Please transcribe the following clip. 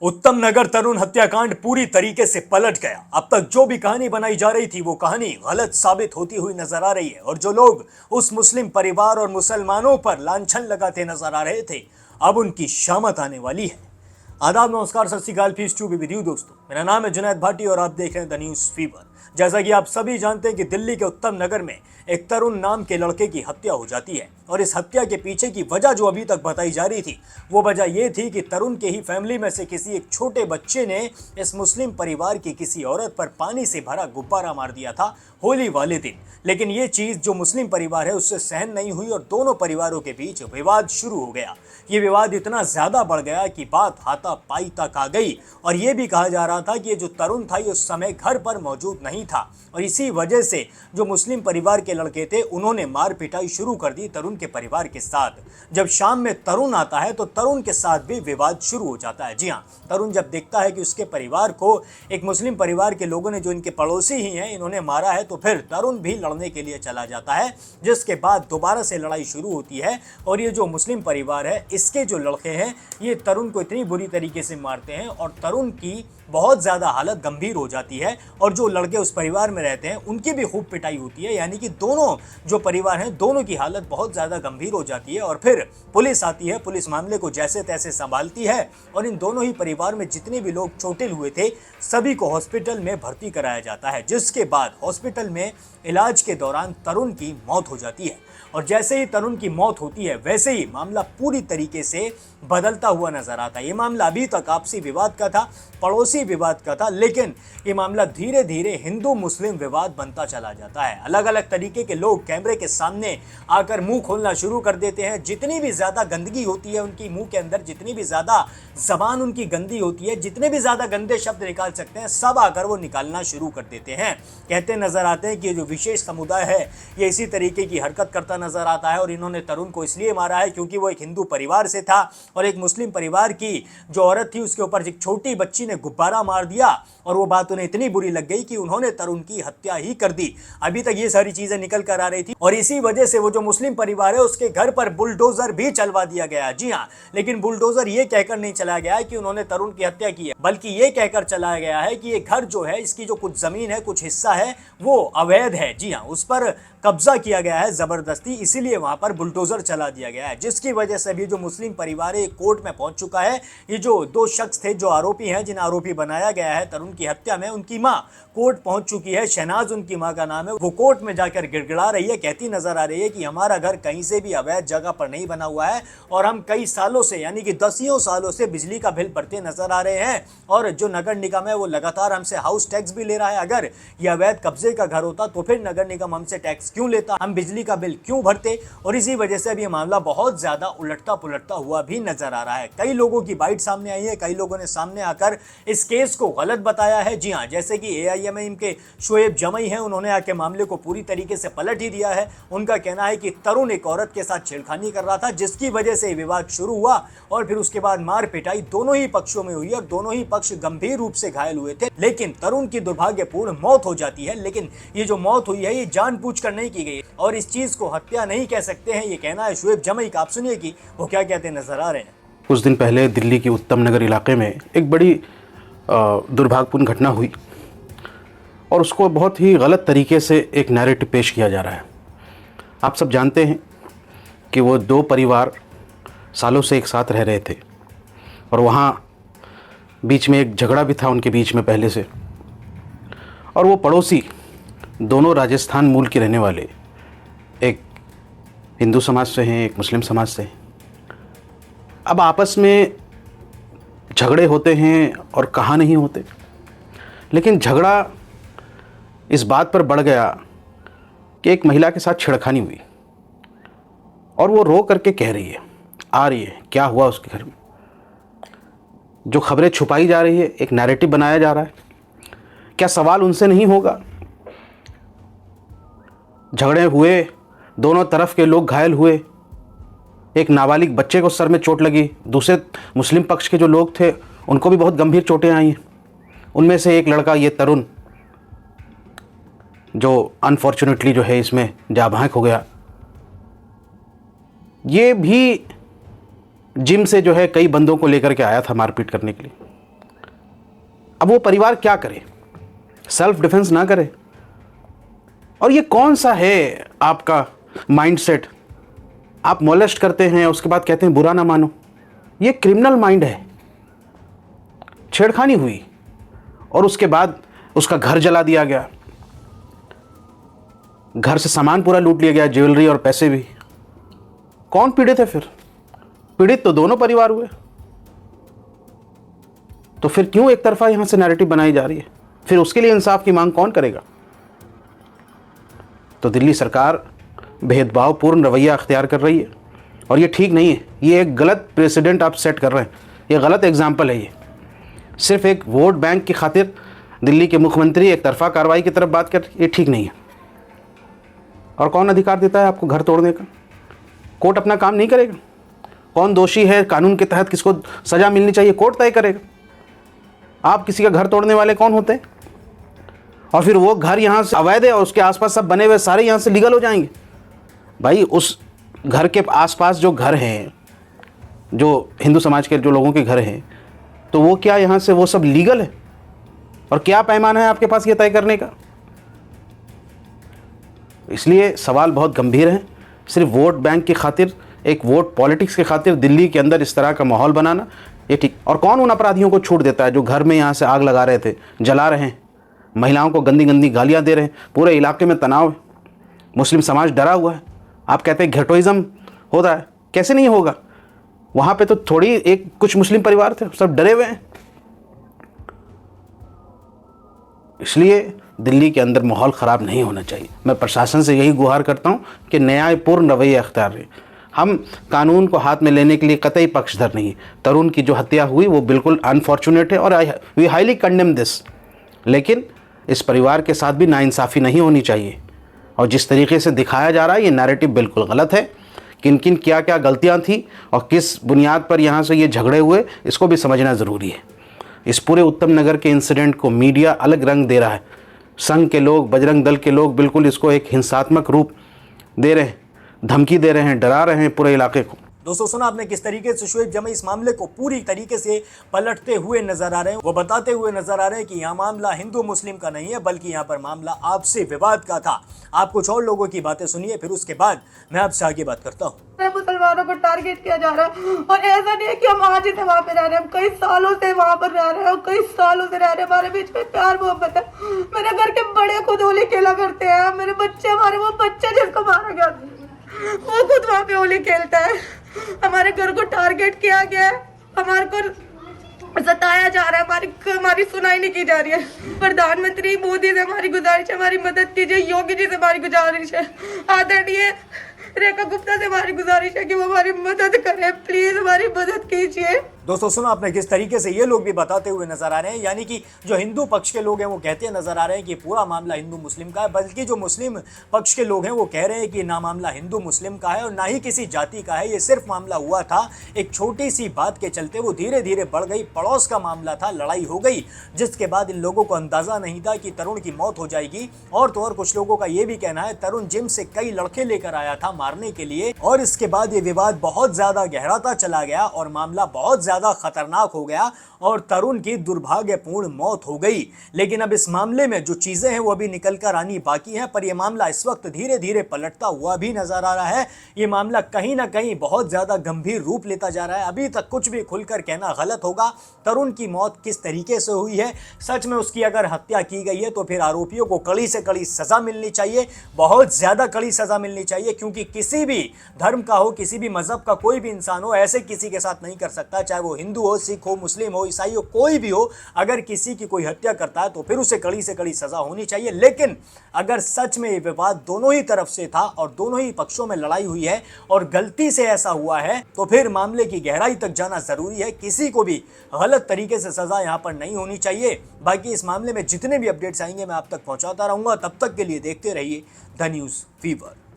उत्तम नगर तरुण हत्याकांड पूरी तरीके से पलट गया। अब तक जो भी कहानी बनाई जा रही थी वो कहानी गलत साबित होती हुई नजर आ रही है और जो लोग उस मुस्लिम परिवार और मुसलमानों पर लांछन लगाते नजर आ रहे थे, अब उनकी शामत आने वाली है। आदाब, नमस्कार, सत श्री अकाल, peace to be with you दोस्तों। मेरा नाम है जुनैद भाटी और आप देख रहे हैं द न्यूज फीवर। जैसा कि आप सभी जानते हैं कि दिल्ली के उत्तम नगर में एक तरुण नाम के लड़के की हत्या हो जाती है और इस हत्या के पीछे की वजह जो अभी तक बताई जा रही थी वो वजह ये थी कि तरुण के ही फैमिली में से किसी एक छोटे बच्चे ने इस मुस्लिम परिवार की किसी औरत पर पानी से भरा गुब्बारा मार दिया था होली वाले दिन। लेकिन ये चीज जो मुस्लिम परिवार है उससे सहन नहीं हुई और दोनों परिवारों के बीच विवाद शुरू हो गया। ये विवाद इतना ज्यादा बढ़ गया कि बात हाथापाई तक आ गई और ये भी कहा जा रहा था कि ये जो तरुण था ये उस समय घर पर मौजूद नहीं था और इसी वजह से जो मुस्लिम परिवार के लड़के थे उन्होंने मार पिटाई शुरू कर दी तरुण के परिवार के साथ। जब शाम में तरुण आता है तो तरुण के साथ भी विवाद शुरू हो जाता है। जी हाँ, तरुण जब देखता है कि उसके परिवार को एक मुस्लिम परिवार के लोगों ने, जो इनके पड़ोसी ही हैं, इन्होंने मारा है, तो फिर तरुण भी लड़ने के लिए चला जाता है, जिसके बाद दोबारा से लड़ाई शुरू होती है और ये जो मुस्लिम परिवार है इसके जो लड़के हैं ये तरुण को इतनी बुरी तरीके से मारते हैं और तरुण की बहुत ज़्यादा हालत गंभीर हो जाती है और जो लड़के उस परिवार में रहते हैं उनकी भी खूब पिटाई होती है। यानी कि दोनों जो परिवार हैं दोनों की हालत बहुत ज़्यादा गंभीर हो जाती है और फिर पुलिस आती है। पुलिस मामले को जैसे तैसे संभालती है और इन दोनों ही परिवार में जितने भी लोग चोटिल हुए थे सभी को हॉस्पिटल में भर्ती कराया जाता है, जिसके बाद हॉस्पिटल में इलाज के दौरान तरुण की मौत हो जाती है। और जैसे ही तरुण की मौत होती है वैसे ही मामला पूरी तरीके से बदलता हुआ नजर आता है। ये मामला अभी तक आपसी विवाद का था, पड़ोसी विवाद का था, लेकिन ये मामला धीरे धीरे हिंदू मुस्लिम विवाद बनता चला जाता है। अलग अलग तरीके के लोग कैमरे के सामने आकर मुंह खोलना शुरू कर देते हैं। जितनी भी ज्यादा गंदगी होती है उनकी मुंह के अंदर, जितनी भी ज्यादा जबान उनकी गंदी होती है, जितने भी ज्यादा गंदे शब्द निकाल सकते हैं सब आकर वो निकालना शुरू कर देते हैं। कहते नजर आते हैं कि जो विशेष समुदाय है ये इसी तरीके की हरकत करता नजर आता है और इन्होंने तरुण को इसलिए मारा है क्योंकि वो एक हिंदू परिवार से था और एक मुस्लिम परिवार की जो औरत थी उसके ऊपर एक छोटी बच्ची ने गुब्बारा मार दिया और वो बात उन्हें इतनी बुरी लग गई कि उन्होंने तरुण की हत्या ही कर दी। अभी तक ये सारी चीजें निकल कर आ रही थी और इसी वजह से वो जो मुस्लिम परिवार है उसके घर पर बुलडोजर भी चलवा दिया गया। जी हाँ, लेकिन बुलडोजर ये कहकर नहीं चला गया है कि उन्होंने तरुण की हत्या की है, बल्कि ये कहकर चलाया गया है कि ये घर जो है इसकी जो कुछ जमीन है, कुछ हिस्सा है वो अवैध है। जी हाँ, उस पर कब्जा किया गया है जबरदस्ती, इसीलिए वहां पर बुलडोजर चला दिया गया है, जिसकी वजह से भी जो मुस्लिम परिवार है कोर्ट में पहुंच चुका है। ये जो दो शख्स थे जो आरोपी हैं, जिन्हें आरोपी बनाया गया है तरुण की हत्या में, उनकी मां कोर्ट पहुंच चुकी है। शहनाज उनकी मां का नाम है। वो कोर्ट में जाकर गिड़गिड़ा रही है, कहती नजर आ रही है कि हमारा घर कहीं से भी अवैध जगह पर नहीं बना हुआ है और हम कई सालों से, यानी कि दसियों सालों से बिजली का बिल भरते नजर आ रहे हैं और जो नगर निगम है वो लगातार हमसे हाउस टैक्स भी ले रहा है। अगर यह अवैध कब्जे का घर होता तो फिर नगर निगम हमसे टैक्स क्यों लेता, हम बिजली का बिल क्यों भरते। और इसी वजह से अब ये मामला बहुत ज्यादा उलटता पुलटता हुआ भी नजर आ रहा है। कई लोगों की बाइट सामने आई है, कई लोगों ने सामने आकर इस केस को गलत बताया है। जी हाँ, जैसे कि एआईएमआईएम के शोएब जमई हैं, उन्होंने आके मामले को पूरी तरीके से पलट ही दिया है। उनका कहना है कि तरुण एक औरत के साथ छेड़खानी कर रहा था जिसकी वजह से विवाद शुरू हुआ और फिर उसके बाद मार पिटाई दोनों ही पक्षों में हुई और दोनों ही पक्ष गंभीर रूप से घायल हुए थे। लेकिन तरुण की दुर्भाग्यपूर्ण मौत हो जाती है। लेकिन ये जो मौत हुई है ये जानबूझकर नहीं की गई और इस चीज को हत्या नहीं कह सकते हैं, ये कहना है शोएब जमई का। आप सुनिए कि वो क्या कहते नजर आ रहे हैं। कुछ दिन पहले दिल्ली के उत्तम नगर इलाके में एक बड़ी दुर्भाग्यपूर्ण घटना हुई और उसको बहुत ही गलत तरीके से एक नैरेटिव पेश किया जा रहा है। आप सब जानते हैं कि वो दो परिवार सालों से एक साथ रह रहे थे और वहाँ बीच में एक झगड़ा भी था उनके बीच में पहले से, और वो पड़ोसी दोनों राजस्थान मूल के रहने वाले, एक हिंदू समाज से हैं, एक मुस्लिम समाज से हैं। अब आपस में झगड़े होते हैं और कहाँ नहीं होते, लेकिन झगड़ा इस बात पर बढ़ गया कि एक महिला के साथ छेड़खानी हुई और वो रो करके कह रही है, आ रही है क्या हुआ उसके घर में। जो खबरें छुपाई जा रही है, एक नैरेटिव बनाया जा रहा है। क्या सवाल उनसे नहीं होगा? झगड़े हुए, दोनों तरफ के लोग घायल हुए, एक नाबालिग बच्चे को सर में चोट लगी, दूसरे मुस्लिम पक्ष के जो लोग थे उनको भी बहुत गंभीर चोटें आई हैं। उनमें से एक लड़का, ये तरुण, जो अनफॉर्चुनेटली जो है इसमें जाँ बहक हो गया। ये भी जिम से जो है कई बंदों को लेकर के आया था मारपीट करने के लिए। अब वो परिवार क्या करे, सेल्फ डिफेंस ना करे? और ये कौन सा है आपका माइंडसेट? आप मोलेस्ट करते हैं, उसके बाद कहते हैं बुरा ना मानो। ये क्रिमिनल माइंड है। छेड़खानी हुई और उसके बाद उसका घर जला दिया गया, घर से सामान पूरा लूट लिया गया, ज्वेलरी और पैसे भी। कौन पीड़ित है फिर? पीड़ित तो दोनों परिवार हुए। तो फिर क्यों एक तरफा यहां से नैरेटिव बनाई जा रही है? फिर उसके लिए इंसाफ की मांग कौन करेगा? तो दिल्ली सरकार भेदभावपूर्ण रवैया अख्तियार कर रही है और ये ठीक नहीं है। ये एक गलत प्रेसिडेंट आप सेट कर रहे हैं, ये गलत एग्जाम्पल है। ये सिर्फ एक वोट बैंक की खातिर दिल्ली के मुख्यमंत्री एक तरफा कार्रवाई की तरफ बात कर, ये ठीक नहीं है। और कौन अधिकार देता है आपको घर तोड़ने का? कोर्ट अपना काम नहीं करेगा? कौन दोषी है, कानून के तहत किसको सजा मिलनी चाहिए, कोर्ट तय करेगा। आप किसी का घर तोड़ने वाले कौन होते हैं? और फिर वो घर यहाँ से अवैध है और उसके आसपास सब बने हुए सारे यहाँ से लीगल हो जाएंगे। भाई उस घर के आसपास जो घर हैं, जो हिंदू समाज के जो लोगों के घर हैं, तो वो क्या यहाँ से वो सब लीगल है? और क्या पैमाना है आपके पास ये तय करने का? इसलिए सवाल बहुत गंभीर है। सिर्फ वोट बैंक की खातिर, एक वोट पॉलिटिक्स के खातिर दिल्ली के अंदर इस तरह का माहौल बनाना, ये ठीक। और कौन उन अपराधियों को छूट देता है जो घर में यहाँ से आग लगा रहे थे, जला रहे हैं, महिलाओं को गंदी गंदी गालियाँ दे रहे हैं, पूरे इलाके में तनाव है, मुस्लिम समाज डरा हुआ है। आप कहते हैं घेटोइज़म होता है, कैसे नहीं होगा? वहाँ पे तो थोड़ी एक कुछ मुस्लिम परिवार थे, सब डरे हुए हैं। इसलिए दिल्ली के अंदर माहौल ख़राब नहीं होना चाहिए। मैं प्रशासन से यही गुहार करता हूँ कि न्यायपूर्ण रवैया अख्तियार रहे। हम कानून को हाथ में लेने के लिए कतई पक्षधर नहीं। तरुण की जो हत्या हुई वो बिल्कुल अनफॉर्चुनेट है और वी हाईली कंडेम दिस। लेकिन इस परिवार के साथ भी नाइंसाफ़ी नहीं होनी चाहिए। और जिस तरीके से दिखाया जा रहा है ये नैरेटिव बिल्कुल गलत है। किन किन क्या क्या गलतियाँ थी और किस बुनियाद पर यहाँ से ये झगड़े हुए, इसको भी समझना ज़रूरी है। इस पूरे उत्तम नगर के इंसिडेंट को मीडिया अलग रंग दे रहा है। संघ के लोग, बजरंग दल के लोग बिल्कुल इसको एक हिंसात्मक रूप दे रहे हैं, धमकी दे रहे हैं, डरा रहे हैं पूरे इलाके को। दोस्तों सुना आपने किस तरीके से शोएब जमी इस मामले को पूरी तरीके से पलटते हुए नजर आ रहे हैं। वो बताते हुए नजर आ रहे हैं कि यहाँ मामला हिंदू मुस्लिम का नहीं है, बल्कि यहाँ पर मामला आपसी विवाद का था। आप कुछ और लोगों की बातें सुनिए, फिर उसके बाद मैं आपसे आगे बात करता हूँ। मुसलमानों को टारगेट किया जा रहा है और ऐसा नहीं है कि हम आज ही से वहाँ पे रह रहे हैं, हम कई सालों से वहाँ पर रह रहे हैं और कई सालों से रह रहे हैं। हमारे बीच में प्यार मोहब्बत है। मेरे घर के बड़े खुद होली खेला करते हैं। मेरे बच्चे, हमारे वो बच्चे जिसको मारा गया वो खुद वहाँ पे होली खेलता है। हमारे घर को टारगेट किया गया है, हमारे को सताया जा रहा है, हमारी सुनाई नहीं की जा रही है। प्रधानमंत्री मोदी से हमारी गुजारिश है, हमारी मदद कीजिए। योगी जी से हमारी गुजारिश है, आदरणीय रेखा गुप्ता से हमारी गुजारिश है कि वो हमारी मदद करें, प्लीज हमारी मदद कीजिए। दोस्तों सुना आपने किस तरीके से ये लोग भी बताते हुए नजर आ रहे हैं, यानी कि जो हिंदू पक्ष के लोग हैं वो कहते नजर आ रहे हैं कि पूरा मामला हिंदू मुस्लिम का है, बल्कि जो मुस्लिम पक्ष के लोग हैं वो कह रहे हैं कि ना मामला हिंदू मुस्लिम का है और ना ही किसी जाति का है। ये सिर्फ मामला हुआ था एक छोटी सी बात के चलते, वो धीरे धीरे बढ़ गई, पड़ोस का मामला था, लड़ाई हो गई, जिसके बाद इन लोगों को अंदाजा नहीं था कि तरुण की मौत हो जाएगी। और तो और कुछ लोगों का ये भी कहना है तरुण जिम से कई लड़के लेकर आया था मारने के लिए, और इसके बाद ये विवाद बहुत ज्यादा गहराता चला गया और मामला बहुत ज्यादा खतरनाक हो गया और तरुण की दुर्भाग्यपूर्ण मौत हो गई। लेकिन अब इस मामले में जो चीजें हैं वो अभी निकल कर आनी बाकी हैं, पर यह मामला इस वक्त धीरे धीरे पलटता हुआ भी नजर आ रहा है। ये मामला कहीं ना कहीं बहुत ज्यादा गंभीर रूप लेता जा रहा है। अभी तक कुछ भी खुलकर कहना गलत होगा। तरुण की मौत किस तरीके से हुई है, सच में उसकी अगर हत्या की गई है तो फिर आरोपियों को कड़ी से कड़ी सजा मिलनी चाहिए, बहुत ज्यादा कड़ी सजा मिलनी चाहिए, क्योंकि किसी भी धर्म का हो, किसी भी मजहब का कोई भी इंसान हो, ऐसे किसी के साथ नहीं कर सकता, चाहे वो हिंदू हो, सिख हो, मुस्लिम हो, ईसाई हो, कोई भी हो। अगर किसी की कोई हत्या करता है तो फिर उसे कड़ी से कड़ी सजा होनी चाहिए। लेकिन अगर सच में ये विवाद दोनों ही तरफ से था और दोनों ही पक्षों में लड़ाई हुई है और गलती से ऐसा हुआ है, तो फिर मामले की गहराई तक जाना जरूरी है। किसी को भी गलत तरीके से सजा यहां पर नहीं होनी चाहिए। बाकी इस मामले में जितने भी अपडेट्स आएंगे मैं आप तक पहुंचाता रहूंगा। तब तक के लिए देखते रहिए द न्यूज़ फीवर।